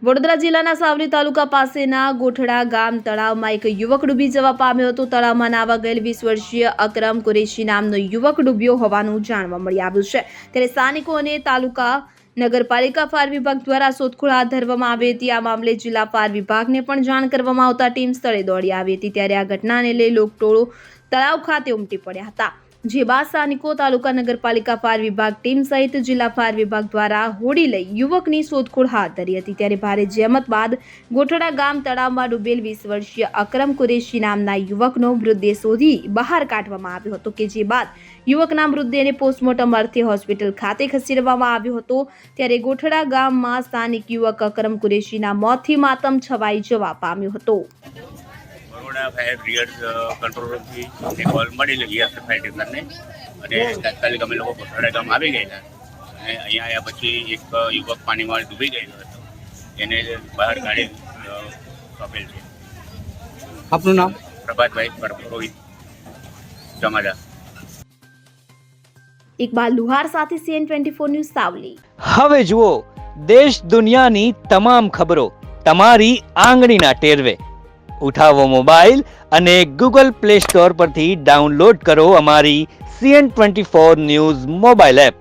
વડોદરા જિલ્લાના સાવલી તાલુકા પાસેના ગોઠડા ગામ તળાવમાં એક યુવક ડૂબી જવા પામ્યો હતો. તળાવમાં નાવા ગયેલ 20 વર્ષીય અકરમ કુરેશી નામનો યુવક ડૂબ્યો હોવાનું જાણવા મળી આવ્યું છે. ત્યારે સ્થાનિકો અને તાલુકા નગરપાલિકા ફાયર વિભાગ દ્વારા શોધખોળ હાથ ધરવામાં આવી હતી. આ મામલે જિલ્લા ફાયર વિભાગને પણ જાણ કરવામાં આવતા ટીમ સ્થળે દોડી આવી હતી. ત્યારે આ ઘટનાને લઈ લોકટોળો તળાવ ખાતે ઉમટી પડ્યા હતા. જે બાદ સ્થાનિકો, તાલુકા નગરપાલિકા ફાયર વિભાગ ટીમ સહિત જિલ્લા ફાયર વિભાગ દ્વારા હોડી લઈ યુવકની શોધખોળ હાથ ધરી હતી. ત્યારે ભારે જહેમત બાદ ગોઠડા ગામ તળાવમાં ડૂબેલ 20 વર્ષીય અકરમ કુરેશી નામના યુવકનો મૃતદેહ શોધી બહાર કાઢવામાં આવ્યો હતો, કે જે બાદ યુવકના મૃતદેહને પોસ્ટમોર્ટમ અર્થે હોસ્પિટલ ખાતે ખસેડવામાં આવ્યો હતો. ત્યારે ગોઠડા ગામમાં સ્થાનિક યુવક અકરમ કુરેશીના મોતથી માતમ છવાઈ જવા પામ્યો હતો. ફાયર બ્રિગેડ કંટ્રોલ રૂમથી કોલ મળી ગયા છે ફાયર સ્ટેશનને, અને તાત્કાલિક અમે લોકો ગોઠડા ગામ આવી ગયેલા. અને અહીંયા આવ્યા પછી એક યુવક પાણીમાં ડૂબી ગયેલો હતો, એને બહાર કાઢી સોંપેલ છે. આપનું નામ? પ્રભાતભાઈ રોહિત જમાદાર. ઇકબાલ લુહાર સાથે CN24 ન્યૂઝ સાવલી. હવે જુઓ દેશ દુનિયાની તમામ ખબરો તમારી આંગળીના ટેરવે. ઉઠાવો મોબાઈલ અને Google Play Store પરથી ડાઉનલોડ કરો અમારી CN24 ન્યૂઝ મોબાઈલ એપ.